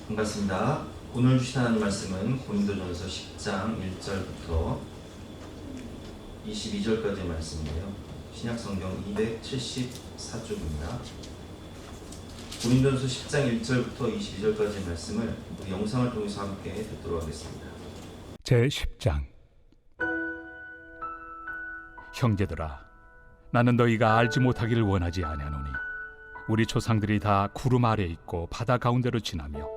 반갑습니다. 오늘 주신 하나님 말씀은 고린도전서 10장 1절부터 22절까지의 말씀이에요. 신약성경 274쪽입니다. 고린도전서 10장 1절부터 22절까지의 말씀을 우리 영상을 통해서 함께 듣도록 하겠습니다. 제10장. 형제들아, 나는 너희가 알지 못하기를 원하지 아니하노니 우리 조상들이 다 구름 아래 있고 바다 가운데로 지나며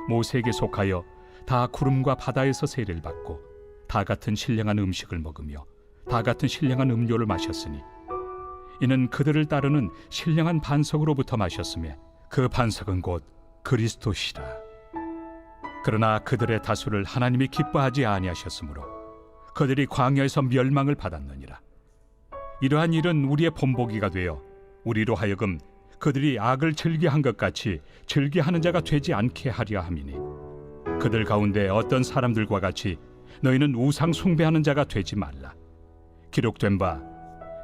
모세에게 속하여 다 구름과 바다에서 세례를 받고 다 같은 신령한 음식을 먹으며 다 같은 신령한 음료를 마셨으니 이는 그들을 따르는 신령한 반석으로부터 마셨으며 그 반석은 곧 그리스도시라. 그러나 그들의 다수를 하나님이 기뻐하지 아니하셨으므로 그들이 광야에서 멸망을 받았느니라. 이러한 일은 우리의 본보기가 되어 우리로 하여금 그들이 악을 즐겨한 것 같이 즐겨하는 자가 되지 않게 하려 함이니, 그들 가운데 어떤 사람들과 같이 너희는 우상 숭배하는 자가 되지 말라. 기록된 바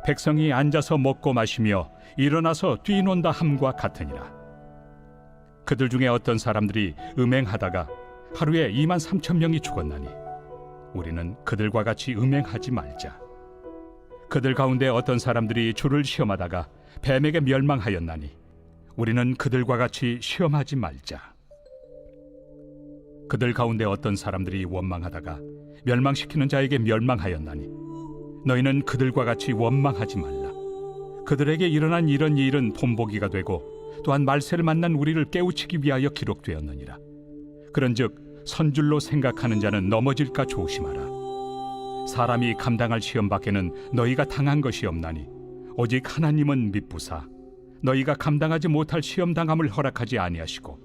백성이 앉아서 먹고 마시며 일어나서 뛰논다 함과 같으니라. 그들 중에 어떤 사람들이 음행하다가 하루에 23,000명이 죽었나니 우리는 그들과 같이 음행하지 말자. 그들 가운데 어떤 사람들이 주를 시험하다가 뱀에게 멸망하였나니 우리는 그들과 같이 시험하지 말자. 그들 가운데 어떤 사람들이 원망하다가 멸망시키는 자에게 멸망하였나니 너희는 그들과 같이 원망하지 말라. 그들에게 일어난 이런 일은 본보기가 되고 또한 말세를 만난 우리를 깨우치기 위하여 기록되었느니라. 그런즉 선줄로 생각하는 자는 넘어질까 조심하라. 사람이 감당할 시험 밖에는 너희가 당한 것이 없나니 오직 하나님은 미쁘사 너희가 감당하지 못할 시험 당함을 허락하지 아니하시고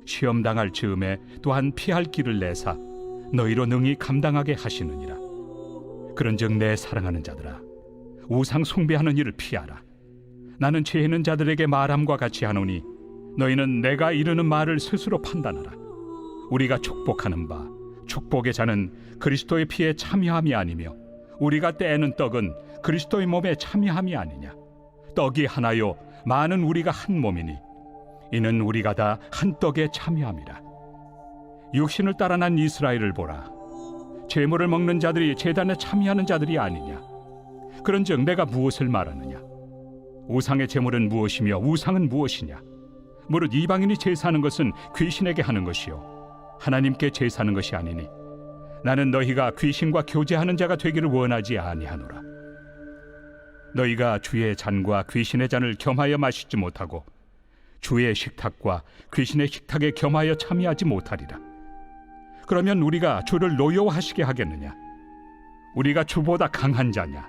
시험 당할 즈음에 또한 피할 길을 내사 너희로 능히 감당하게 하시느니라. 그런즉 내 사랑하는 자들아, 우상 숭배하는 일을 피하라. 나는 죄 있는 자들에게 말함과 같이 하노니 너희는 내가 이르는 말을 스스로 판단하라. 우리가 축복하는 바 축복의 자는 그리스도의 피에 참여함이 아니며 우리가 떼는 떡은 그리스도의 몸에 참여함이 아니냐. 떡이 하나요 많은 우리가 한 몸이니 이는 우리가 다 한 떡에 참여함이라. 육신을 따라 난 이스라엘을 보라. 제물을 먹는 자들이 제단에 참여하는 자들이 아니냐. 그런즉 내가 무엇을 말하느냐. 우상의 제물은 무엇이며 우상은 무엇이냐. 무릇 이방인이 제사하는 것은 귀신에게 하는 것이요 하나님께 제사하는 것이 아니니 나는 너희가 귀신과 교제하는 자가 되기를 원하지 아니하노라. 너희가 주의 잔과 귀신의 잔을 겸하여 마시지 못하고 주의 식탁과 귀신의 식탁에 겸하여 참여하지 못하리라. 그러면 우리가 주를 노여워하시게 하겠느냐. 우리가 주보다 강한 자냐.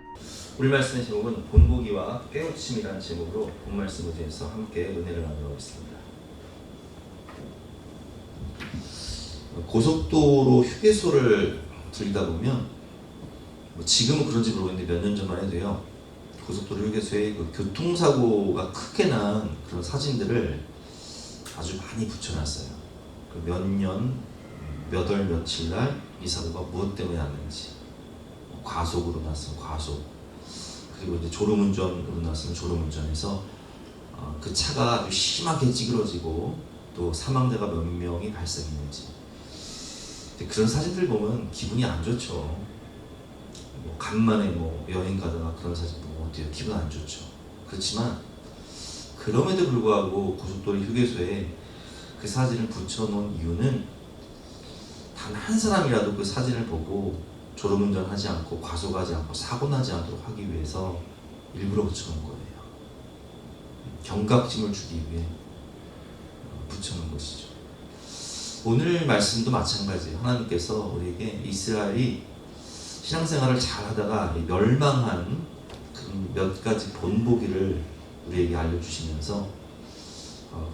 우리 말씀의 제목은 본보기와 깨우침이라는 제목으로 본 말씀을 통해서 함께 은혜를 나누고 있습니다. 고속도로 휴게소를 들리다 보면 지금은 그런지 모르겠는데 몇 년 전만 해도요, 고속도로 휴게소에 그 교통사고가 크게 난 그런 사진들을 아주 많이 붙여놨어요. 그 몇 년, 몇 월 며칠 날 이 사고가 무엇 때문에 났는지, 과속으로 났으면 과속, 그리고 이제 졸음운전으로 났으면 졸음운전에서 그 차가 아주 심하게 찌그러지고 또 사망자가 몇 명이 발생했는지. 그런 사진들 보면 기분이 안 좋죠. 뭐 간만에 여행 가다가 그런 사진 보면 어때요? 기분 안 좋죠. 그렇지만 그럼에도 불구하고 고속도로 휴게소에 그 사진을 붙여놓은 이유는 단 한 사람이라도 그 사진을 보고 졸음운전하지 않고 과속하지 않고 사고 나지 않도록 하기 위해서 일부러 붙여놓은 거예요. 경각심을 주기 위해 붙여놓은 것이죠. 오늘 말씀도 마찬가지예요. 하나님께서 우리에게 이스라엘이 신앙생활을 잘 하다가 멸망한 그 몇 가지 본보기를 우리에게 알려주시면서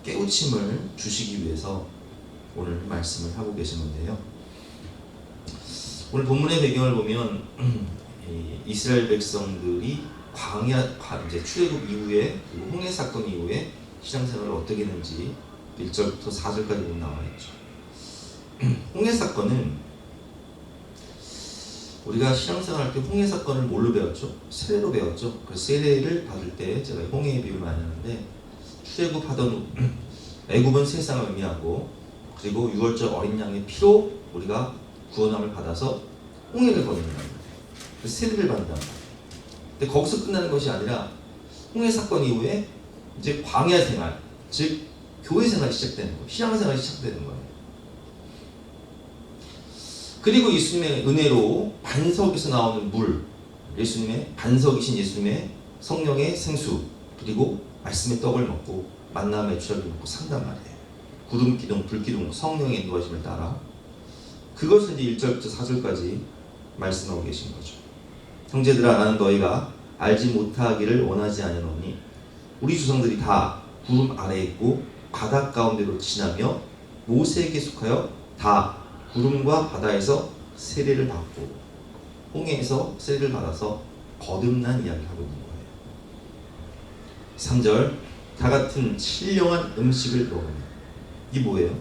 깨우침을 주시기 위해서 오늘 말씀을 하고 계신 건데요. 오늘 본문의 배경을 보면 이스라엘 백성들이 이제 출애굽 이후에 그리고 홍해 사건 이후에 신앙생활을 어떻게 했는지 1절부터 4절까지 보면 나와 있죠. 홍해 사건은 우리가 신앙생활 할 때 홍해 사건을 뭘로 배웠죠? 세례로 배웠죠. 그 세례를 받을 때 제가 홍해의 비유를 많이 하는데 출애굽 하던 애굽은 세상을 의미하고 그리고 유월절 어린 양의 피로 우리가 구원함을 받아서 홍해를 거듭는단 말이에요. 세례를 받는단 말이에요. 근데 거기서 끝나는 것이 아니라 홍해 사건 이후에 이제 광야 생활, 즉 교회 생활이 시작되는 거예요. 신앙 생활이 시작되는 거예요. 그리고 예수님의 은혜로 반석에서 나오는 물, 예수님의 반석이신 예수님의 성령의 생수, 그리고 말씀의 떡을 먹고 만남의 주약을 먹고 산단 말이에요. 구름 기둥, 불 기둥, 성령의 인도하심을 따라 그것을 이제 1절부터 4절까지 말씀하고 계신 거죠. 형제들아, 나는 너희가 알지 못하기를 원하지 아니하노니 우리 조상들이 다 구름 아래에 있고 바다 가운데로 지나며 모세에게 속하여 다 구름과 바다에서 세례를 받고 홍해에서 세례를 받아서 거듭난 이야기를 하고 있는 거예요. 3절, 다 같은 신령한 음식을 먹으며, 이게 뭐예요?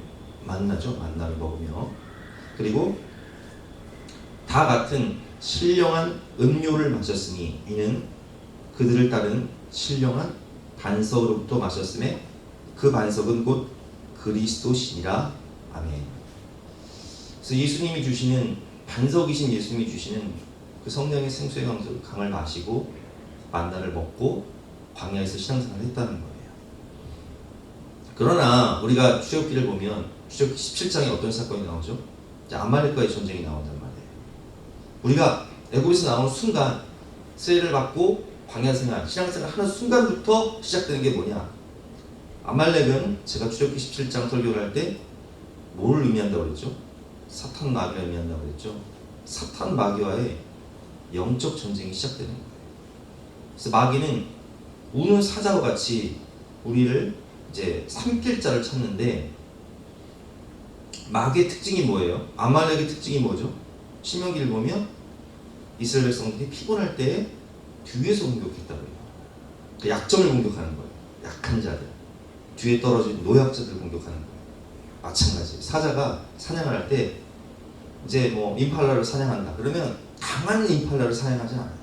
만나죠. 만나를 먹으며. 그리고 다 같은 신령한 음료를 마셨으니 이는 그들을 따른 신령한 반석으로부터 마셨음에 그 반석은 곧 그리스도시니라. 아멘. 그래서 예수님이 주시는, 반석이신 예수님이 주시는 그 성령의 생수의 강을 마시고 만나를 먹고 광야에서 신앙생활을 했다는 거예요. 그러나 우리가 출애굽기를 보면 출애굽기 17장에 어떤 사건이 나오죠? 아말렉과의 전쟁이 나온단 말이에요. 우리가 애굽에서 나오는 순간, 세례를 받고 광야생활, 신앙생활 하는 순간부터 시작되는 게 뭐냐? 아말렉은 제가 출애굽기 17장 설교를 할 때 뭘 의미한다고 그랬죠? 사탄 마귀가 의미한다고 그랬죠? 사탄 마귀와의 영적 전쟁이 시작되는 거예요. 그래서 마귀는 우는 사자와 같이 우리를 이제 삼킬 자를 찾는데, 마귀의 특징이 뭐예요? 아말렉의 특징이 뭐죠? 신명기를 보면 이스라엘 백성들이 피곤할 때 뒤에서 공격했다고 해요. 그 약점을 공격하는 거예요. 약한 자들, 뒤에 떨어진 노약자들을 공격하는 거예요. 마찬가지, 사자가 사냥을 할 때 이제 뭐 임팔라를 사냥한다 그러면 강한 임팔라를 사냥하지 않아요.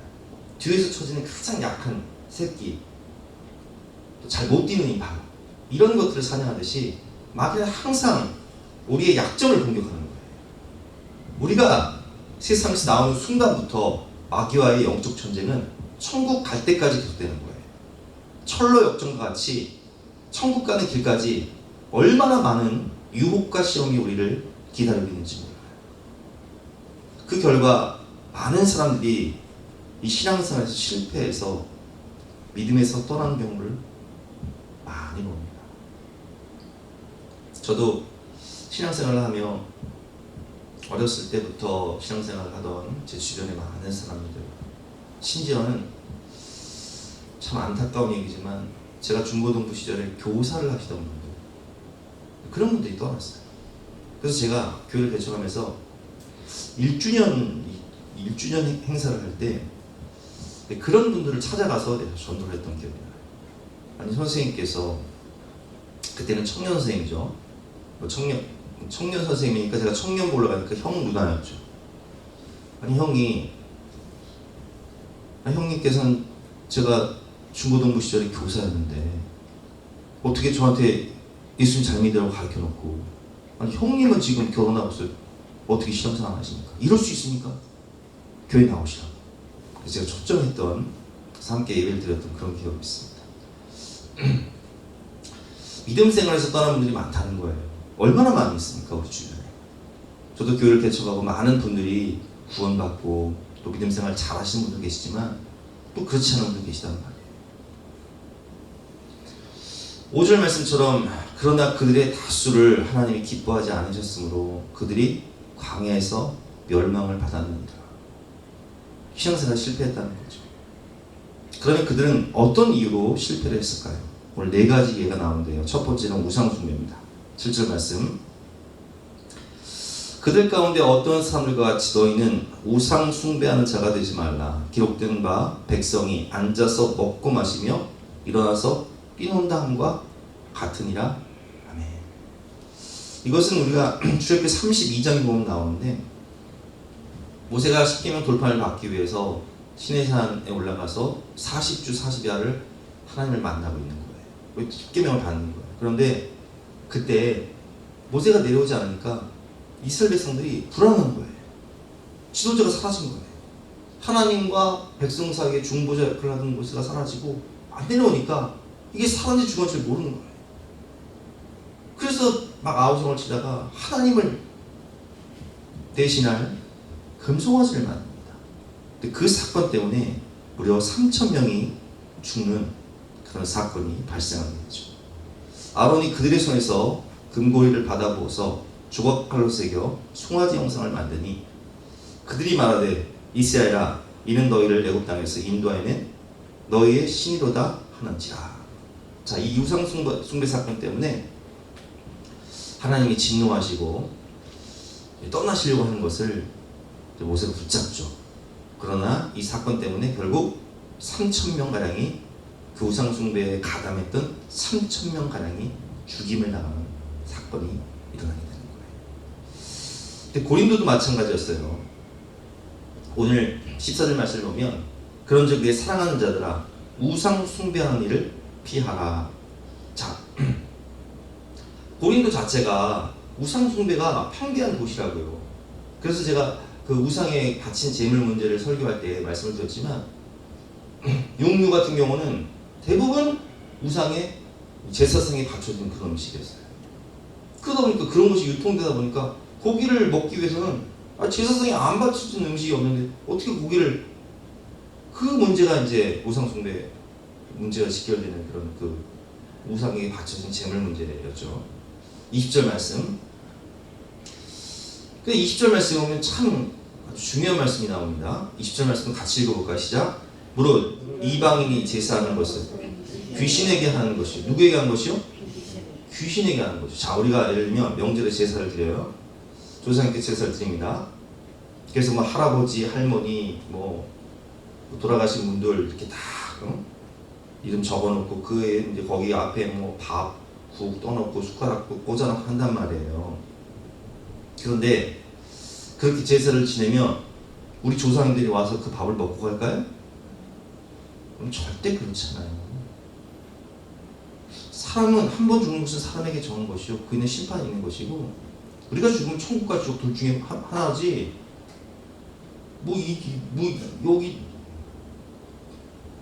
뒤에서 쳐지는 가장 약한 새끼, 잘 못 뛰는 임팔라, 이런 것들을 사냥하듯이 마귀는 항상 우리의 약점을 공격하는 거예요. 우리가 세상에서 나오는 순간부터 마귀와의 영적 전쟁은 천국 갈 때까지 계속되는 거예요. 철로 역정과 같이 천국 가는 길까지 얼마나 많은 유혹과 시험이 우리를 기다리고 있는지 몰라요. 그 결과 많은 사람들이 이 신앙생활에서 실패해서 믿음에서 떠나는 경우를 많이 봅니다. 저도 신앙생활을 하며 어렸을 때부터 신앙생활을 하던 제 주변에 많은 사람들, 심지어는 참 안타까운 얘기지만 제가 중고등부 시절에 교사를 하시던 분들, 그런 분들이 떠났어요. 그래서 제가 교회를 개척하면서 1주년 행사를 할 때 그런 분들을 찾아가서 내가 전도를 했던 기억이 나요. 아니, 선생님께서 그때는 청년 선생님이죠. 청년 선생님이니까 제가 청년 보러 가니까 형 누나였죠. 아니, 형님께서는 제가 중고등부 시절에 교사였는데 어떻게 저한테 예수님 잘 믿으라고 가르쳐놓고, 아니 형님은 지금 결혼하고서 어떻게 신앙생활 안 하십니까? 이럴 수 있습니까? 교회 나오시라고. 그래서 제가 초청했던, 함께 예배를 드렸던 그런 기억이 있습니다. 믿음 생활에서 떠난 분들이 많다는 거예요. 얼마나 많이 있습니까, 우리 주변에. 저도 교회를 개척하고 많은 분들이 구원받고 또 믿음 생활 잘 하시는 분들 계시지만 또 그렇지 않은 분들 계시단 말이에요. 5절 말씀처럼 그러나 그들의 다수를 하나님이 기뻐하지 않으셨으므로 그들이 광야에서 멸망을 받았느니라. 신앙생활 실패했다는 거죠. 그러면 그들은 어떤 이유로 실패를 했을까요? 오늘 4가지 예가 나오는데요. 첫 번째는 우상 숭배입니다. 7절 말씀, 그들 가운데 어떤 사람들과 같이 너희는 우상 숭배하는 자가 되지 말라. 기록된 바 백성이 앉아서 먹고 마시며 일어나서 뛰논다 함과 같으니라. 아멘. 이것은 우리가 출애굽기 32장에 보면 나오는데, 모세가 십계명 돌판을 받기 위해서 시내산에 올라가서 40주 40야를 하나님을 만나고 있는 거예요. 십계명을 받는 거예요. 그런데 그때 모세가 내려오지 않으니까 이스라엘 백성들이 불안한 거예요. 지도자가 사라진 거예요. 하나님과 백성 사이의 중보자 역할을 하던 모세가 사라지고 안 내려오니까 이게 살았는지 죽었는지 모르는 거예요. 그래서 막 아우성을 치다가 하나님을 대신할 금송아지를 만듭니다. 근데 그 사건 때문에 무려 3,000명이 죽는 그런 사건이 발생하게 되죠. 아론이 그들의 손에서 금고리를 받아보어서 조각칼로 새겨 송아지 형상을 만드니 그들이 말하되 이스라엘아 이는 너희를 애굽 땅에서 인도하여낸 너희의 신이로다 하는지라. 자, 이 우상 숭배 사건 때문에 하나님이 진노하시고 떠나시려고 하는 것을 모세가 붙잡죠. 그러나 이 사건 때문에 결국 3,000명가량이 그 우상 숭배에 가담했던 3,000명가량이 죽임을 당하는 사건이 일어나게 되는 거예요. 근데 고린도도 마찬가지였어요. 오늘 14절 말씀을 보면 그런즉 내 사랑하는 자들아 우상 숭배하는 일을 피하라. 자, 고린도 자체가 우상 숭배가 팽배한 곳이라고요. 그래서 제가 그 우상에 바친 재물 문제를 설교할 때 말씀을 드렸지만 육류 같은 경우는 대부분 우상에 제사상에 바쳐진 그런 음식이었어요. 그러다 보니까 그런 것이 유통되다 보니까 고기를 먹기 위해서는 제사상에 안 바쳐진 음식이 없는데 어떻게 고기를, 그 문제가 이제 우상 숭배 문제가 직결되는 그런 그 우상에 바쳐진 재물 문제였죠. 20절 말씀. 그 20절 말씀 보면 참 아주 중요한 말씀이 나옵니다. 20절 말씀 같이 읽어볼까요? 시작. 무릇 이방인이 제사하는 것은 귀신에게 하는 것이, 누구에게 하는 것이요? 귀신에게 하는 것이요. 자, 우리가 예를 들면 명절에 제사를 드려요. 조상님께 제사를 드립니다. 그래서 뭐 할아버지, 할머니, 뭐 돌아가신 분들 이렇게 다 이름 적어놓고 그에 이제 거기 앞에 뭐 밥, 국 떠놓고 숟가락 꽂아놓고 한단 말이에요. 그런데 그렇게 제사를 지내면 우리 조상들이 와서 그 밥을 먹고 갈까요? 그럼 절대 그렇지 않아요. 사람은 한 번 죽는 것은 사람에게 정한 것이요 그에는 심판이 있는 것이고, 우리가 죽으면 천국과 지옥 둘 중에 하나지 여기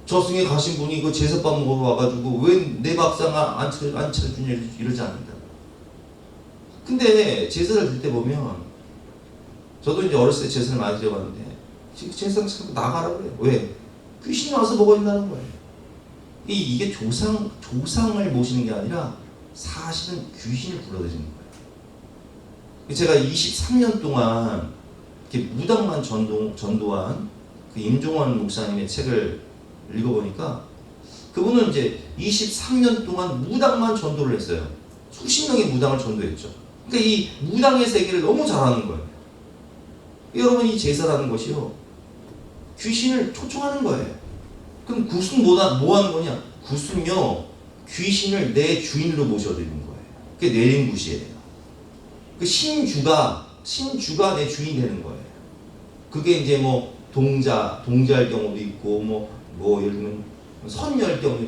저승에 가신 분이 그 제사밥 먹으러 와가지고 왜 내 밥상 안 차려주냐 이러지 않는다. 근데 제사를 드릴 때 보면, 저도 이제 어렸을 때 제사를 많이 드려봤는데 제사상 자꾸 나가라고 그래요. 왜? 귀신이 와서 먹어야 된다는 거예요. 이게 조상을 모시는 게 아니라 사실은 귀신을 불러들이는 거예요. 제가 23년 동안 이렇게 무당만 전도한 그 임종원 목사님의 책을 읽어보니까 그분은 이제 23년 동안 무당만 전도를 했어요. 수십 명의 무당을 전도했죠. 그러니까 이 무당의 세계를 너무 잘하는 거예요. 여러분, 이 제사라는 것이요 귀신을 초청하는 거예요. 그럼 굿은 뭐 하는 거냐? 굿은요 귀신을 내 주인으로 모셔드리는 거예요. 그게 내린 굿이에요. 그 신주가 내 주인이 되는 거예요. 그게 이제 뭐 동자일 경우도 있고 뭐 예를 들면 선녀일 경우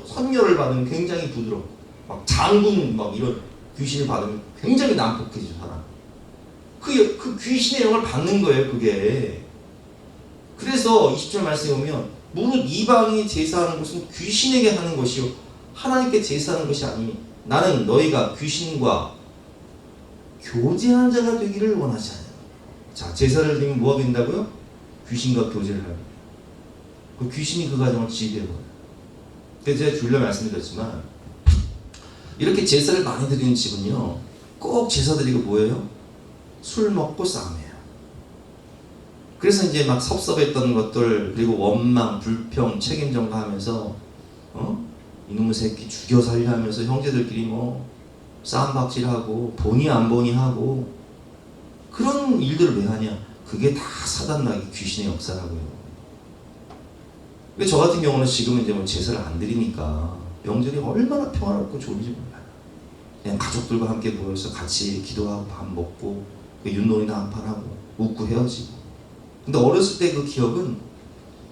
선녀를 받으면 굉장히 부드럽고 막 장군 막 이런 귀신을 받으면 굉장히 난폭해지죠 사람. 그 귀신의 영을 받는 거예요 그게. 그래서 20절 말씀에 보면 무릇 이방인이 제사하는 것은 귀신에게 하는 것이요 하나님께 제사하는 것이 아니니 나는 너희가 귀신과 교제하는 자가 되기를 원하지 않아요. 자, 제사를 드리면 뭐가 된다고요? 귀신과 교제를 하는 거예요. 그 귀신이 그 가정을 지배해버려요. 그래서 제가 주일날 말씀드렸지만 이렇게 제사를 많이 드리는 집은요 꼭 제사 드리고 뭐예요? 술 먹고 싸움해요. 그래서 이제 막 섭섭했던 것들, 그리고 원망, 불평, 책임전가 하면서 이놈의 새끼 죽여 살려 하면서 형제들끼리 뭐 싸움박질하고 보니 안 보니 하고, 그런 일들을 왜 하냐? 그게 다 사단나기 귀신의 역사라고요. 근데 저 같은 경우는 지금은 이제 뭐 제사를 안 드리니까 명절이 얼마나 평화롭고 좋은지 몰라요. 그냥 가족들과 함께 모여서 같이 기도하고 밥 먹고 윷놀이나 한판 하고 웃고 헤어지고. 근데 어렸을 때 그 기억은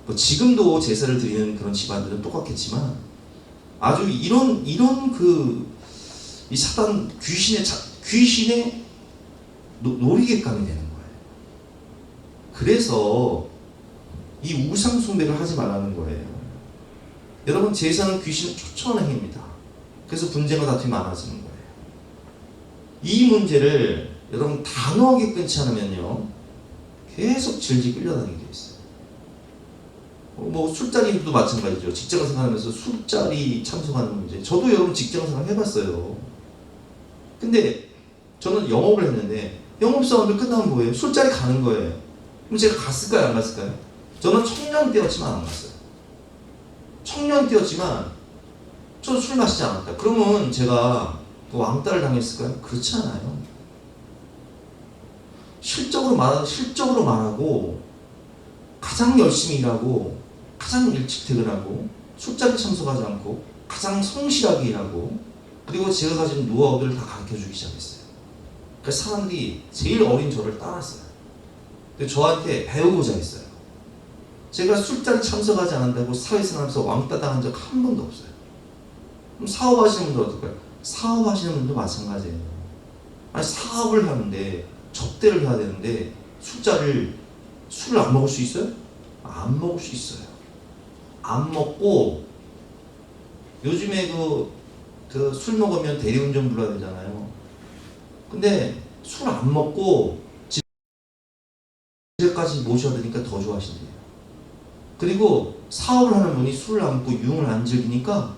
뭐 지금도 제사를 드리는 그런 집안들은 똑같겠지만 아주 이런 그 이 사단 귀신의 놀이객감이 되는 거예요. 그래서 이 우상 숭배를 하지 말라는 거예요. 여러분, 제사는 귀신을 쫓아오는 행위입니다. 그래서 분쟁과 다툼이 많아지는 거예요. 이 문제를 여러분 단호하게 끊지 않으면요, 계속 질질 끌려다니게 돼 있어요. 뭐 술자리도 마찬가지죠. 직장 생활하면서 술자리 참석하는 문제. 저도 여러분 직장 생활 해봤어요. 근데 저는 영업을 했는데 영업사원들 끝나면 뭐예요? 술자리 가는 거예요. 그럼 제가 갔을까요? 안 갔을까요? 저는 청년 때였지만 안 갔어요. 청년 때였지만 저 술 마시지 않았다. 그러면 제가 왕따를 당했을까요? 그렇지 않아요. 실적으로 말하고 가장 열심히 일하고 가장 일찍 퇴근하고 술자리 참석하지 않고 가장 성실하게 일하고, 그리고 제가 가진 노하우들을 다 가르쳐주기 시작했어요. 그래서 사람들이 제일 어린 저를 따랐어요. 근데 저한테 배우고자 했어요. 제가 술자리 참석하지 않는다고 사회생활하면서 왕따 당한 적 한 번도 없어요. 그럼 사업하시는 분들 어떨까요? 사업하시는 분도 마찬가지예요. 아니, 사업을 하는데 접대를 해야 되는데 술을 안 먹을 수 있어요? 안 먹을 수 있어요. 안 먹고, 요즘에 술 먹으면 대리운전 불러야 되잖아요. 근데 술 안 먹고 집에까지 모셔야 되니까 더 좋아하신대요. 그리고 사업을 하는 분이 술을 안 먹고 유흥을 안 즐기니까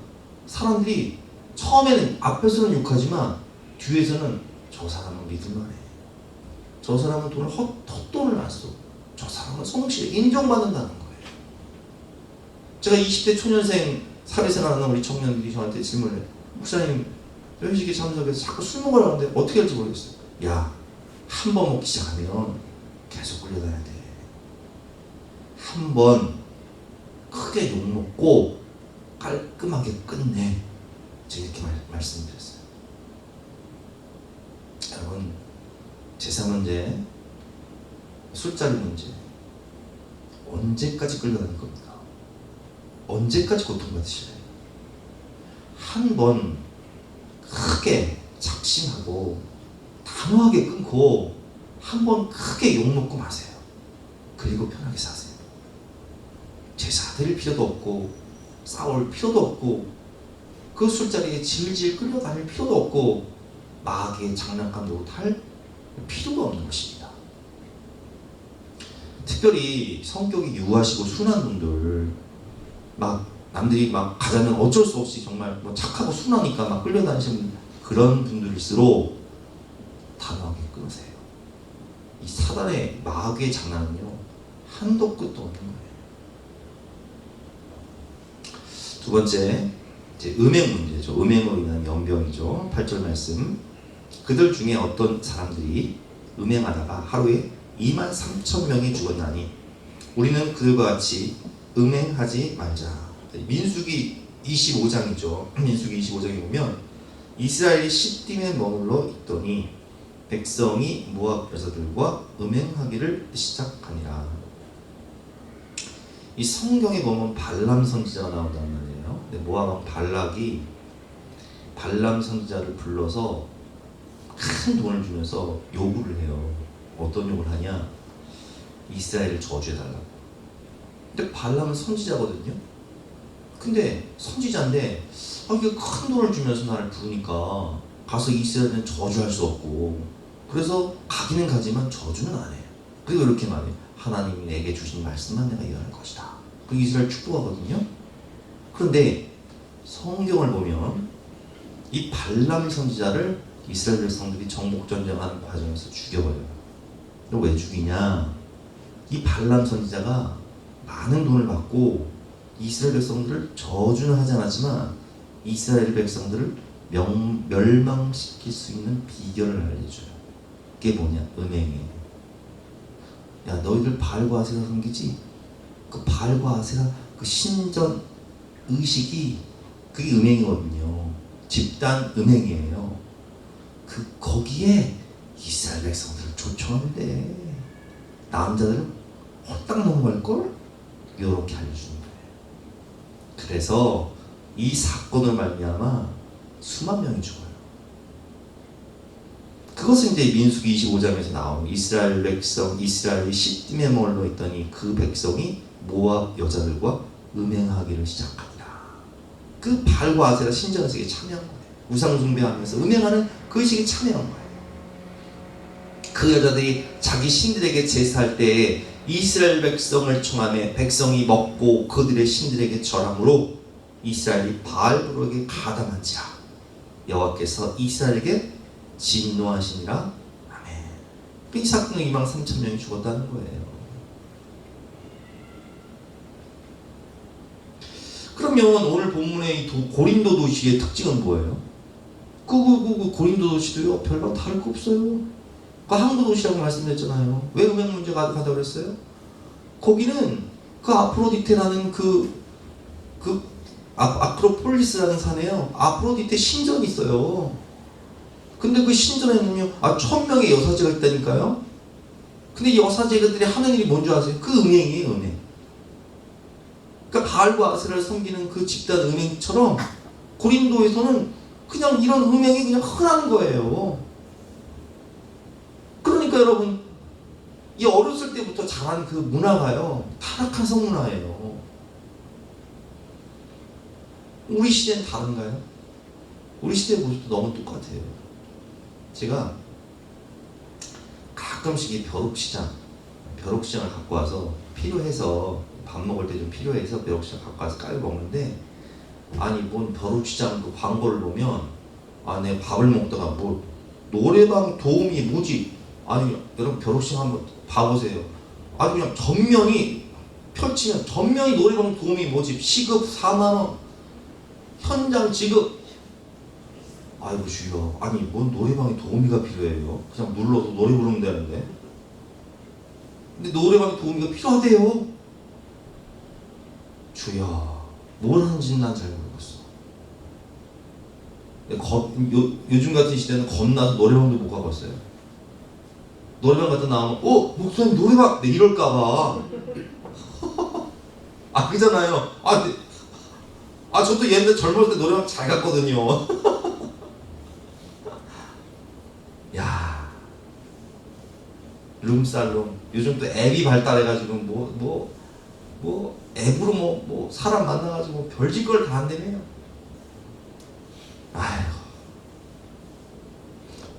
사람들이 처음에는 앞에서는 욕하지만 뒤에서는 저 사람은 믿을만해. 저 사람은 헛돈을 안 써. 저 사람은 성실해. 인정받는다는 거예요. 제가 20대 초년생 사회생활하는 우리 청년들이 저한테 질문을 해요. 목사님, 회식에 참석해서 자꾸 술 먹으라고 하는데 어떻게 할지 모르겠어요. 야, 한 번 먹기 시작하면 계속 끌려다녀야 돼. 한 번 크게 욕먹고 깔끔하게 끝내. 제가 이렇게 말씀드렸어요. 여러분, 제사 문제, 술자리 문제, 언제까지 끌려다닐 겁니까? 언제까지 고통받으실래요? 한 번 크게 작심하고 단호하게 끊고 한 번 크게 욕먹고 마세요. 그리고 편하게 사세요. 제사 드릴 필요도 없고 싸울 필요도 없고 그 술자리에 질질 끌려다닐 필요도 없고 마귀의 장난감 노릇할 필요가 없는 것입니다. 특별히 성격이 유하시고 순한 분들, 남들이 가자면 어쩔 수 없이 정말 착하고 순하니까 끌려다니시는 그런 분들일수록 단호하게 끊으세요. 이 사단의 마귀의 장난은요, 한도 끝도 없는 거예요. 두 번째, 이제 음행 문제죠. 음행으로 인한 연병이죠. 8절 말씀. 그들 중에 어떤 사람들이 음행하다가 하루에 23,000명이 죽었나니 우리는 그들과 같이 음행하지 말자. 민수기 25장이죠. 민수기 25장에 보면 이스라엘이 시딤에 머물러 있더니 백성이 모압 여자들과 음행하기를 시작하니라. 이 성경에 보면 발람 선지자가 나온단 말이에요. 근데 모압 왕 발락이 발람 선지자를 불러서 큰 돈을 주면서 요구를 해요. 어떤 요구를 하냐? 이스라엘을 저주해달라고. 근데 발람은 선지자거든요. 근데 선지자인데 이게 큰 돈을 주면서 나를 부르니까 가서 이스라엘은 저주할 수 없고, 그래서 가기는 가지만 저주는 안 해요. 그리고 이렇게 말해요. 하나님이 내게 주신 말씀만 내가 이해할 것이다. 그리고 이스라엘 축복하거든요. 그런데 성경을 보면 이 발람 선지자를 이스라엘 백성들이 정복전쟁하는 과정에서 죽여버려요. 왜 죽이냐? 이 발람 선지자가 많은 돈을 받고 이스라엘 백성들을 저주는 하지 않았지만 이스라엘 백성들을 멸망시킬 수 있는 비결을 알려줘요. 그게 뭐냐? 음행이에요. 야, 너희들 바알과 아세라 섬기지? 그 바알과 아세라 그 신전 의식이 그게 음행이거든요. 집단 음행이에요. 거기에 이스라엘 백성들을 조청하는데 남자들은 홀딱 넘어갈걸? 이렇게 알려주는 거예요. 그래서 이 사건을 말미암아 수만 명이 죽어요. 그것은 이제 민수기 25장에서 나온 이스라엘 백성, 이스라엘이 시딤에 머물러 있더니 그 백성이 모압 여자들과 음행하기를 시작하니라. 그 발과 아세라 신전의식에 참여한 거예요. 우상 숭배하면서 음행하는 그 의식에 참여한 거예요. 그 여자들이 자기 신들에게 제사할 때에 이스라엘 백성을 청하며 백성이 먹고 그들의 신들에게 절함으로 이스라엘이 바알브로에게 가담한지라. 여호와께서 이스라엘에게 진노하시니라. 아멘. 이 사건은 23,000명이 죽었다는 거예요. 그러면 오늘 본문의 고린도 도시의 특징은 뭐예요? 그 고린도 도시도요 별반 다를 거 없어요. 그 항구 도시라고 말씀드렸잖아요. 왜 음행 문제가 가득하다고 그랬어요? 거기는 그 아프로디테라는 아크로폴리스라는 산에요. 아프로디테 신전이 있어요. 근데 그 신전에는요 1000명의 여사제가 있다니까요. 근데 여사제들이 하는 일이 뭔지 아세요? 그 음행이에요, 음행. 그러니까 바알과 아세라를 섬기는 그 집단 음행처럼 고린도에서는 그냥 이런 음행이 그냥 흔한 거예요. 그러니까 여러분, 이 어렸을 때부터 자란 그 문화가요 타락한 성문화예요. 우리 시대는 다른가요? 우리 시대의 모습도 너무 똑같아요. 제가 가끔씩 이 벼룩시장을 갖고 와서 필요해서 밥 먹을 때 좀 필요해서 벼룩시장 갖고 와서 깔고 먹는데, 아니 뭔 벼룩시장 그 광고를 보면 내가 밥을 먹다가 뭐 노래방 도우미 뭐지? 아니 여러분 벼룩시장 한번 봐보세요. 아주 그냥 전면이 펼치면 전면이 노래방 도우미 모집 시급 4만원 현장 지급. 아이고 주여, 아니 뭔 노래방에 도우미가 필요해요? 그냥 눌러서 노래 부르면 되는데. 근데 노래방에 도우미가 필요하대요. 주여, 뭘 하는지는 난 잘 모르겠어. 요즘 같은 시대는 겁나서 노래방도 못 가봤어요. 노래방 갔다 나오면 목사님 노래방 네 이럴까봐. 그잖아요. 저도 옛날 젊었을 때 노래방 잘 갔거든요. 야, 룸살롱 요즘 또 앱이 발달해가지고 뭐 앱으로 뭐 사람 만나가지고 별짓걸 다 한다며요. 아이고,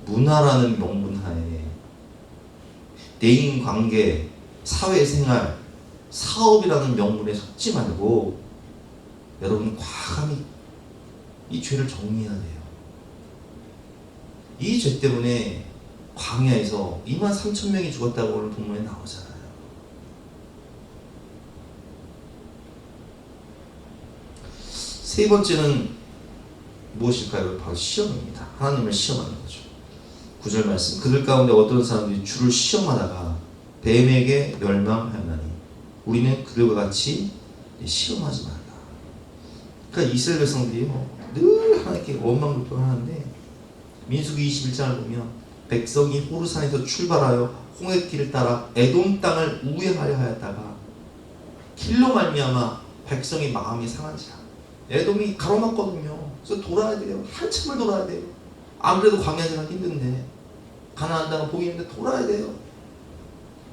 문화라는 명분하에 대인관계, 사회생활, 사업이라는 명분에 속지 말고 여러분 과감히 이 죄를 정리해야 돼요. 이 죄 때문에 광야에서 23,000명이 죽었다고 오늘 본문에 나오잖아요. 세 번째는 무엇일까요? 바로 시험입니다. 하나님을 시험하는 거죠. 9절 말씀, 그들 가운데 어떤 사람들이 주를 시험하다가 뱀에게 멸망하였나니 우리는 그들과 같이 시험하지 말라. 그러니까 이스라엘 백성들이 늘 하나님께 원망불평하는데, 민수기 21장을 보면 백성이 호르산에서 출발하여 홍해길을 따라 에돔 땅을 우회하려 하였다가 길로 말미암아 백성의 마음이 상한지라. 에돔이 가로막거든요. 그래서 돌아야 돼요. 한참을 돌아야 돼요. 안 그래도 광야지가 힘든데, 가나안 땅은 보이는데 돌아야 돼요.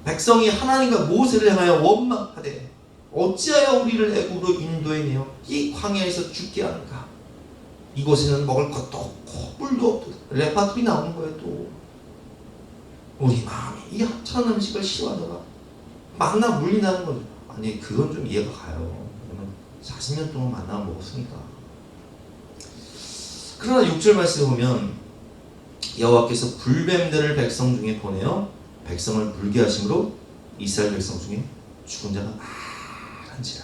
백성이 하나님과 모세를 향하여 원망하되 어찌하여 우리를 애굽으로 인도해내어 이 광야에서 죽게 하는가. 이곳에는 먹을 것도 없고 물도 없고. 레파토리 나오는 거예요. 또 우리 마음이 이 하찮은 음식을 싫어하다가 만나 물린다는 거죠. 아니 그건 좀 이해가 가요. 40년 동안 만나 먹었으니까. 그러나 6절 말씀에 보면 여호와께서 불뱀들을 백성 중에 보내어 백성을 물게 하심으로 이스라엘 백성 중에 죽은 자가 많은지라.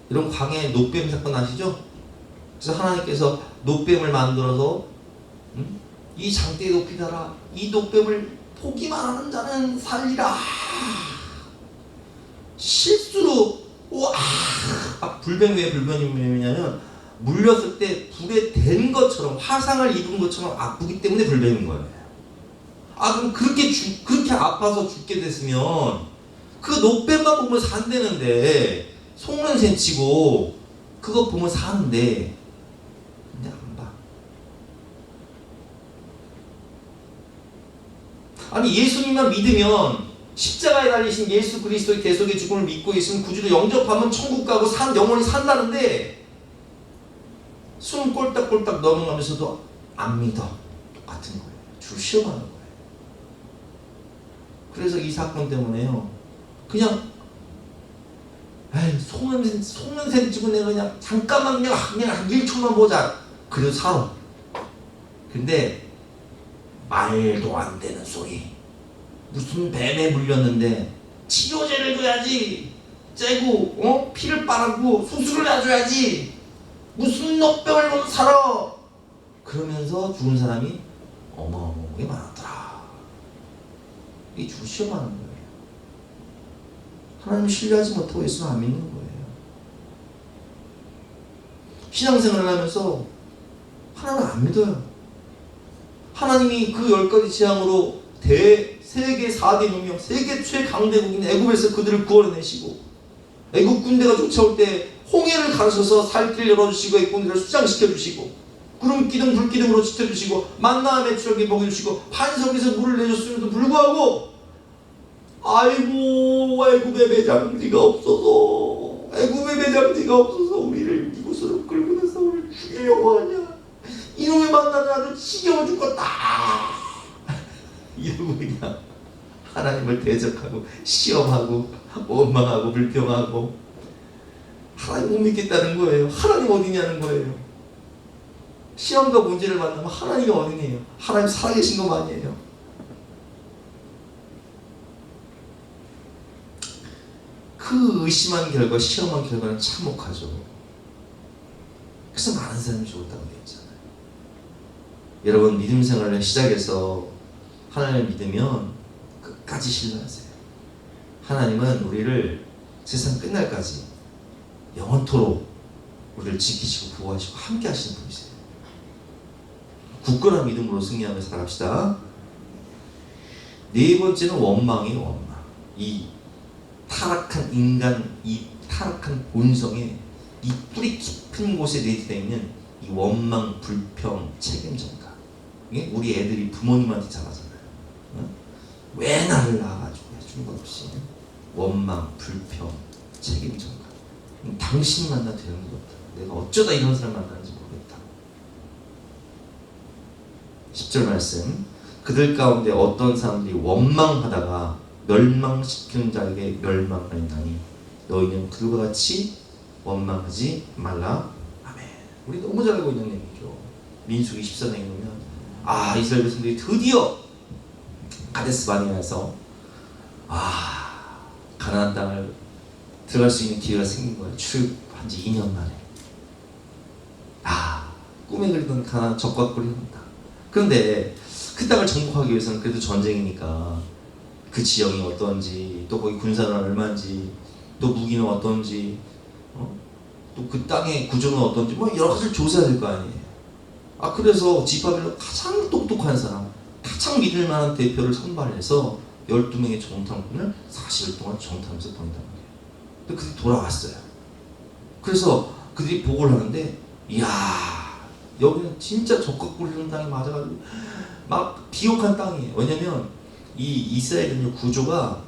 이런 광야의 노뱀 사건 아시죠? 그래서 하나님께서 노뱀을 만들어서 이 장대에 높이 달아 이 노뱀을 보기만 하는 자는 살리라. 실수로 불뱀이 왜 불뱀이냐면 물렸을 때 불에 댄 것처럼 화상을 입은 것처럼 아프기 때문에 불뱀인 거예요. 그럼 그렇게 아파서 죽게 됐으면 그 노뱀만 보면 산다는데, 속는 셈치고 그거 보면 사는데 근데 안 봐. 아니 예수님만 믿으면, 십자가에 달리신 예수 그리스도의 대속의 죽음을 믿고 있으면 구주를 영접하면 천국 가고 영원히 산다는데, 숨 꼴딱꼴딱 넘어가면서도 안 믿어. 똑같은 거예요. 주를 시험하는 거예요. 그래서 이 사건 때문에요, 그냥 속는새 찍은 내가 그냥 잠깐만 그냥 한 1초만 보자. 그래도 살아. 근데 말도 안 되는 소리, 무슨 뱀에 물렸는데 치료제를 줘야지, 째고 피를 빨아고 수술을 해줘야지, 무슨 넉병을 못 살아, 그러면서 죽은 사람이 어마어마하게 많았더라. 이게 주를 시험하는 거예요. 하나님을 신뢰하지 못하고 예수를 안 믿는 거예요. 신앙생활을 하면서 하나님을 안 믿어요. 하나님이 그 10가지 재앙으로 세계 4대 문명, 세계 최강대국인 애굽에서 그들을 구원해내시고, 애굽 군대가 쫓아올 때 홍해를 가르쳐서 살길을 열어주시고 애굽군대를 수장시켜주시고, 구름기둥 불기둥으로 지켜주시고, 만나와 메추라기 먹여주시고, 반석에서 물을 내줬음에도 불구하고 아이고 애굽의 매장지가 없어서, 애굽의 매장지가 없어서 우리를 이곳으로 끌고 내서 우리를 죽이려고 하냐, 이놈의 만나는 아주 지겨워 죽겠다 이러고 그냥 하나님을 대적하고 시험하고 원망하고 불평하고 하나님 못 믿겠다는 거예요. 하나님 어디냐는 거예요. 시험과 문제를 만나면 하나님이 어디냐요. 하나님 살아계신 것 아니에요. 그 의심한 결과, 시험한 결과는 참혹하죠. 그래서 많은 사람이 죽었다고 되어 있잖아요. 여러분, 믿음 생활을 시작해서 하나님을 믿으면 끝까지 신뢰하세요. 하나님은 우리를 세상 끝날까지 영원토록 우리를 지키시고 보호하시고 함께 하시는 분이세요. 굳건한 믿음으로 승리하며 살아갑시다. 네 번째는 원망이에요. 원망. 이 타락한 인간, 이 타락한 본성에 이 뿌리 깊은 곳에 내재되어 있는 이 원망, 불평, 책임 전가. 이게 우리 애들이 부모님한테 잘하잖아요. 왜 나를 낳아가지고 해준 것 없이 원망, 불평, 책임 전가. 당신 만나 되는 것 같아. 내가 어쩌다 이런 사람 만나는지 모르겠다. 10절 말씀. 그들 가운데 어떤 사람들이 원망하다가 멸망시키는 자에게 멸망하였나니 너희는 그들과 같이 원망하지 말라. 아멘. 우리 너무 잘 알고 있는 얘기죠. 민수기 14장에 보면 이스라엘 백성들이 드디어 가데스 바네아에서 가나안 땅을 들어갈 수 있는 기회가 생긴 거예요. 출입한 지 2년 만에. 꿈에 그리던 가나안 적과 꿀이 온다. 그런데 그 땅을 정복하기 위해서는 그래도 전쟁이니까 그 지형이 어떤지, 또 거기 군사는 얼마인지, 또 무기는 어떤지, 또 그 땅의 구조는 어떤지 여러 가지를 조사해야 될 거 아니에요. 그래서 지파별로 가장 똑똑한 사람, 가장 믿을 만한 대표를 선발해서 12명의 정탐꾼을 40일 동안 정탐해서 보낸단 말이에요. 근데 그들이 돌아왔어요. 그래서 그들이 보고를 하는데, 이야, 여기는 진짜 적과 꿀리는 땅이 맞아가지고 막 비옥한 땅이에요. 왜냐면 이 이스라엘은 구조가,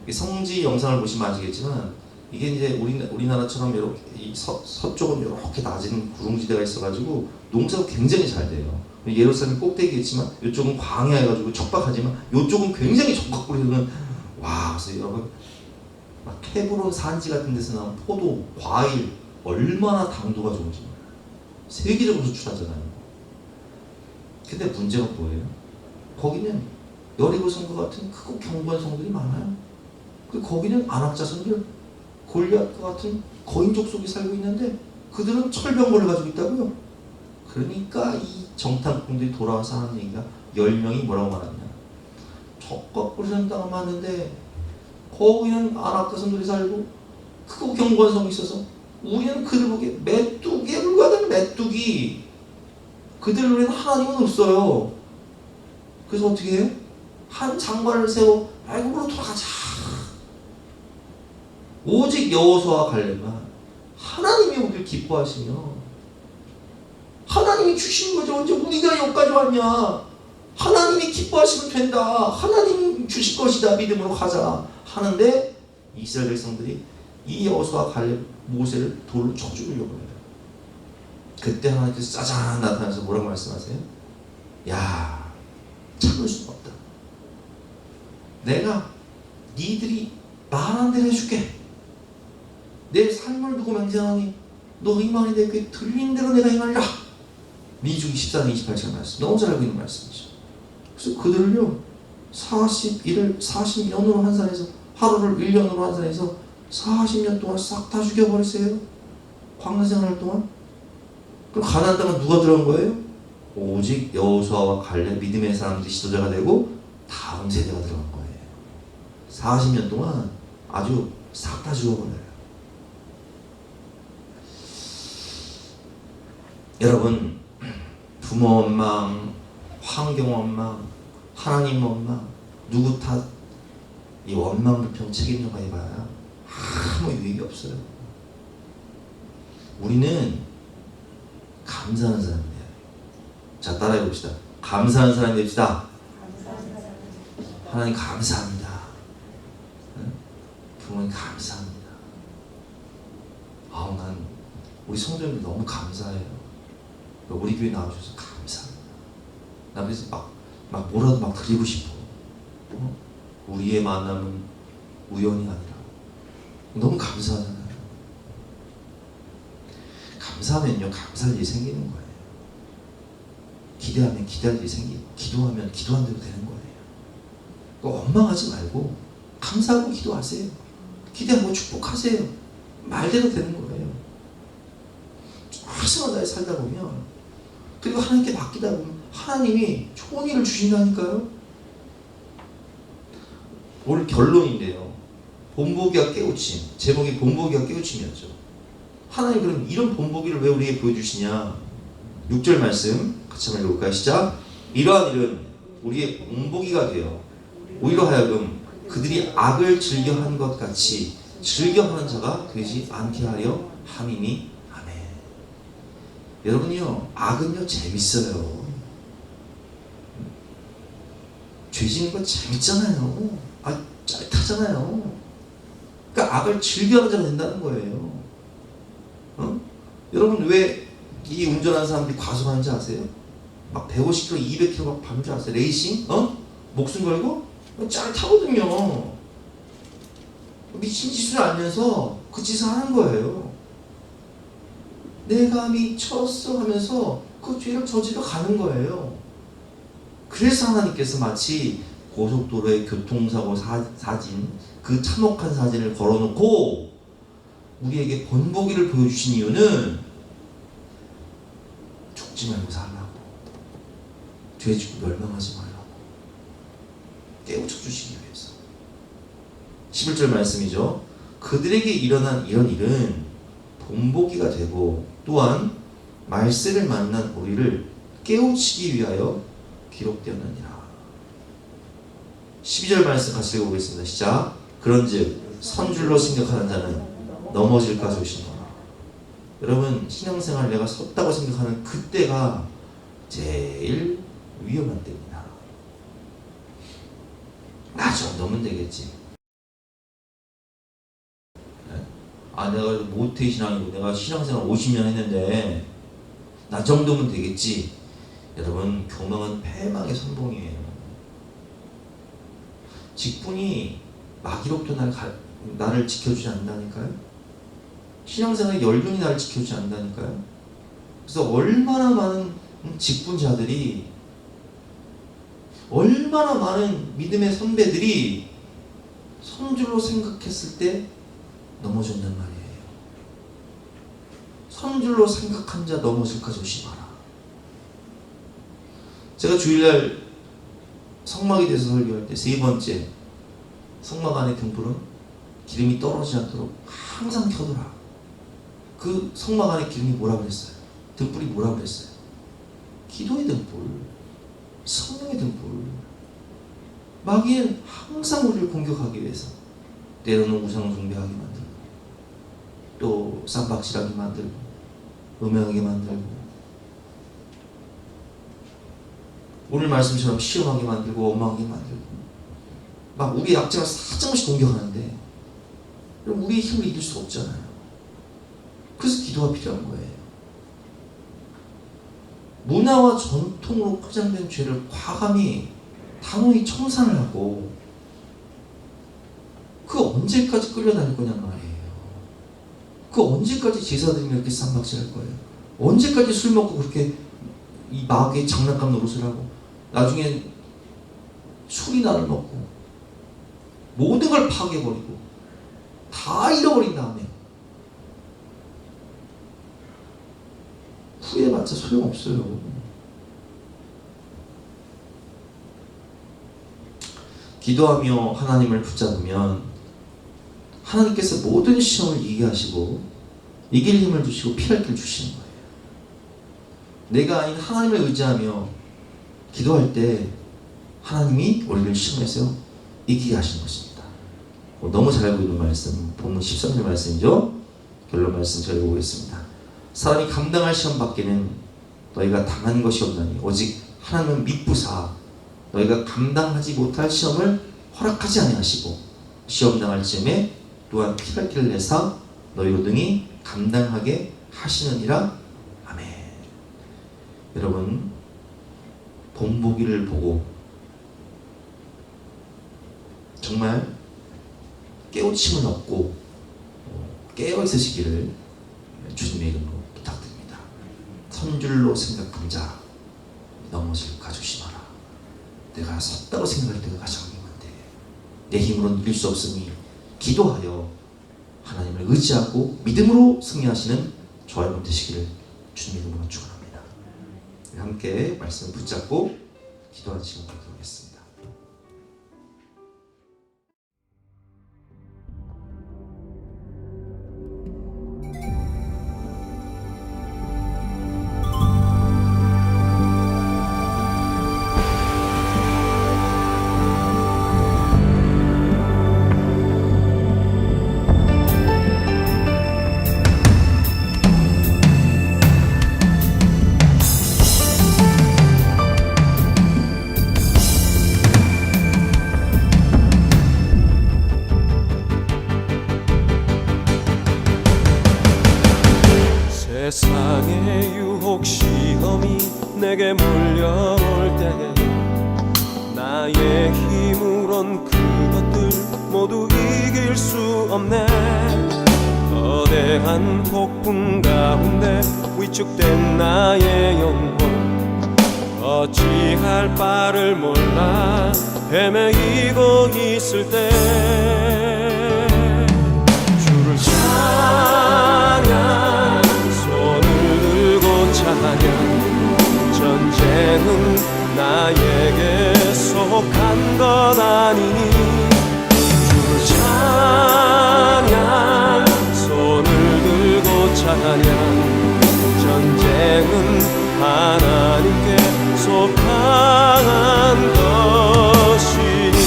성지 영상을 보시면 아시겠지만 이게 이제 우리나라처럼 이렇게 서쪽은 이렇게 낮은 구릉지대가 있어가지고 농사가 굉장히 잘 돼요. 예루살렘 꼭대기겠지만 이쪽은 광야해가지고 척박하지만 이쪽은 굉장히 적합구리 흐르는, 그래서 여러분 막 헤브론 산지 같은 데서 나온 포도, 과일 얼마나 당도가 좋은지 몰라요. 세계적으로 수출하잖아요. 근데 문제가 뭐예요? 거기는 여리고 성과 같은 크고 견고한 성들이 많아요. 그리고 거기는 아낙 자손들, 골리앗과 같은 거인 족속이 살고 있는데 그들은 철병거를 가지고 있다고요. 그러니까 이 정탐꾼들이 돌아와서 하는 얘기가 10명이 뭐라고 말하냐, 적과 꿀리는 땅을 맞는데 거기는 아낙 자손들이 살고 크고 견고한 성이 있어서 우리는 그들 보기에 메뚜기에 불과하다는 메뚜기, 그들 눈에는 하나님은 없어요. 그래서 어떻게 해요? 한 장관을 세워 애굽으로 돌아가자. 오직 여호수아와 갈렙만 하나님이 우리를 기뻐하시며 하나님이 주신 거죠. 언제 우리가 여기까지 왔냐? 하나님이 기뻐하시면 된다. 하나님 주실 것이다. 믿음으로 가자. 하는데 이스라엘 백성들이 이 여호수아 갈렙 모세를 돌로 쳐 죽이려고 해요. 그때 하나님께서 짜잔 나타나서 뭐라고 말씀하세요? 야, 참을 수가 없다. 내가 니들이 말한 대로 해줄게. 내 삶을 두고 맹세하니 너 이만이 내 귀에 들린 대로 내가 행하리라. 민수기 14장 28절 말씀. 너무 잘 알고 있는 말씀이죠. 그래서 그들을요 40년으로 환산해서 하루를 1년으로 환산해서 40년 동안 싹 다 죽여버렸어요. 광야 생활 동안. 그럼 가나안 땅은 누가 들어간 거예요? 오직 여호수아와 갈렙 믿음의 사람들이 지도자가 되고 다음 세대가 들어간 거예요. 40년 동안 아주 싹 다 죽어버려요. 여러분, 부모 원망, 환경 원망, 하나님 원망, 누구 탓, 이 원망 불평 책임져가 해봐야 아무 유익이 없어요. 우리는 감사하는 사람이에요. 자, 따라해 봅시다. 감사하는 사람이 됩시다. 하나님 감사합니다. 부모님 감사합니다. 난 우리 성도님들 너무 감사해요. 우리 교회 나와주셔서 감사합니다. 나 그래서 막 뭐라도 막 드리고 싶어. 우리의 만남은 우연이 아니라 너무 감사하잖아요. 감사하면요 감사할 일이 생기는 거예요. 기대하면 기대할 일이 생기고 기도하면 기도한 대로 되는 거예요. 원망하지 말고 감사하고 기도하세요. 기대하고 축복하세요. 말대로 되는 거예요. 최선을 다해 살다 보면, 그리고 하나님께 맡기다 보면 하나님이 좋은 일을 주신다니까요. 오늘 결론인데요. 본보기와 깨우침. 제목이 본보기와 깨우침이었죠. 하나님 그럼 이런 본보기를 왜 우리에게 보여주시냐. 6절 말씀 같이 한번 읽어볼까요? 시작. 이러한 일은 우리의 본보기가 되어 우리로 하여금 그들이 악을 즐겨한 것 같이 즐겨하는 자가 되지 않게 하려 함이니. 아멘. 여러분요, 악은요 재밌어요. 죄 짓는 거 재밌잖아요. 짜릿하잖아요. 그러니까 악을 즐겨하는 자가 된다는 거예요. 여러분 왜 이 운전하는 사람들이 과속하는지 아세요? 막 150km, 200km 막 밟는 줄 아세요? 레이싱? 목숨 걸고? 짜릿하거든요. 미친 짓을 알면서 그 짓을 하는 거예요. 내가 미쳤어 하면서 그 죄를 저지러 가는 거예요. 그래서 하나님께서 마치 고속도로의 교통사고 사진, 그 참혹한 사진을 걸어놓고 우리에게 본보기를 보여주신 이유는 죽지 말고 살라고, 죄 짓고 멸망하지 말라고 깨우쳐 주시기 위해서. 11절 말씀이죠. 그들에게 일어난 이런 일은 본보기가 되고 또한 말세를 만난 우리를 깨우치기 위하여 기록되었느니라. 12절 말씀 같이 읽어보겠습니다. 시작. 그런즉 선줄로 생각하는 자는 넘어질까 조심하라. 여러분, 신앙생활 내가 섰다고 생각하는 그때가 제일 위험한 때입니다. 나 정도면 되겠지. 내가 모태신앙이고 내가 신앙생활 50년 했는데 나 정도면 되겠지. 여러분, 교망은 패망의 선봉이에요. 직분이 마귀로부터 나를 지켜주지 않는다니까요. 신앙생활의 연륜이 나를 지켜주지 않는다니까요. 그래서 얼마나 많은 직분자들이, 얼마나 많은 믿음의 선배들이 선줄로 생각했을 때 넘어졌단 말이에요. 선줄로 생각한 자 넘어질까 조심하라. 제가 주일날 성막에 대해서 설교할 때 세 번째, 성막 안의 등불은 기름이 떨어지지 않도록 항상 켜둬라. 그 성막 안에 기름이 뭐라 그랬어요? 등불이 뭐라 그랬어요? 기도의 등불, 성령의 등불. 마귀는 항상 우리를 공격하기 위해서 때로는 우상 숭배하게 만들고, 또 쌈박질하게 만들고, 음행하게 만들고. 오늘 말씀처럼 시험하게 만들고 원망하게 만들고 막 우리의 약점을 사정없이 공격하는데 그럼 우리의 힘을 이길 수 없잖아요. 그래서 기도가 필요한 거예요. 문화와 전통으로 포장된 죄를 과감히 단호히 청산을 하고 그 언제까지 끌려다닐 거냔 말이에요. 그 언제까지 제사드리며 이렇게 쌈박질할 거예요. 언제까지 술 먹고 그렇게 이 마귀의 장난감 노릇을 하고 나중에 술이나를 먹고 모든 걸 파괴해버리고 다 잃어버린 다음에 후회해봤자 소용없어요. 기도하며 하나님을 붙잡으면 하나님께서 모든 시험을 이기게 하시고 이길 힘을 주시고 피할 길을 주시는 거예요. 내가 아닌 하나님을 의지하며 기도할 때 하나님이 우리를 시험에서 이기게 하시는 것입니다. 너무 잘 알고 있는 말씀, 본문 13절 말씀이죠. 결론 말씀 잘 보겠습니다. 사람이 감당할 시험 밖에는 너희가 당한 것이 없나니 오직 하나님은 미쁘사 너희가 감당하지 못할 시험을 허락하지 아니하시고 시험 당할 즈음에 또한 피할 길을 내사 너희로 능히 감당하게 하시느니라. 아멘. 여러분, 본보기를 보고 정말 깨우침을 얻고 깨어 있으시기를 주님의 이름으로 부탁드립니다. 선줄로 생각한 자 넘어질 가주시 마라. 내가 섰다고 생각할 때가 가장 위험한데 내 힘으로는 이길 수 없으니 기도하여 하나님을 의지하고 믿음으로 승리하시는 저와 여러분 되시기를 주님의 이름으로 축원합니다. 함께 말씀을 붙잡고 기도하는 시간 갖도록 하겠습니다. 세상의 유혹 시험이 내게 몰려올 때에 나의 힘으론 그것들 모두 이길 수 없네. 거대한 폭풍 가운데 위축된 나의 영혼 어찌할 바를 몰라 헤매이고 있을 때 주를 찬양 찬양 전쟁은 나에게 속한 것 아니니 주를 찬양 손을 들고 찬양 전쟁은 하나님께 속한 것이니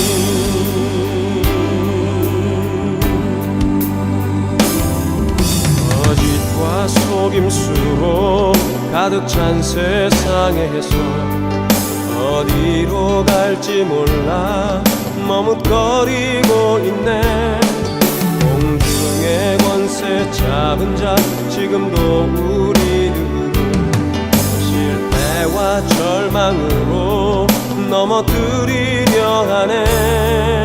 거짓과 속임수로 가득 찬 세상에서 어디로 갈지 몰라 머뭇거리고 있네. 공중의 권세 잡은 자 지금도 우리들을 실패와 절망으로 넘어뜨리려 하네.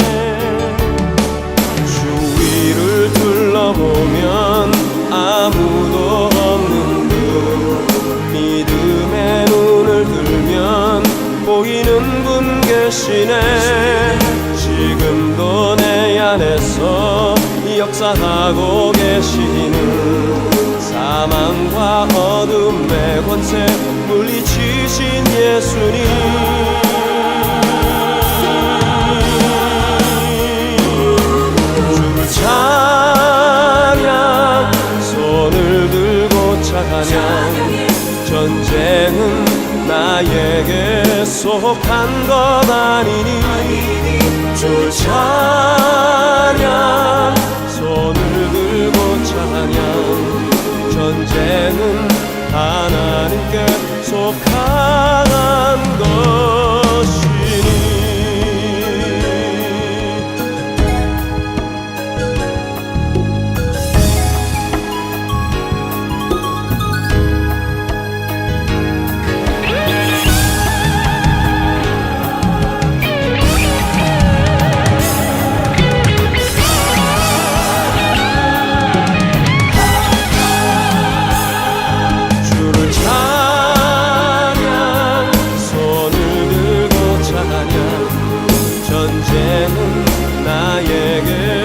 주위를 둘러보면 아무도 없는 듯 믿음의 눈을 들면 보이는 분 계시네. 지금도 내 안에서 역사하고 계시는 사망과 어둠의 권세 물리치신 예수님 주를 찬양 손을 들고 찬양 전쟁은 나에게 속한 것 아니니 주를 찬양 손을 들고 찬양 전쟁은 하나님께 속한 것 전쟁은 나에게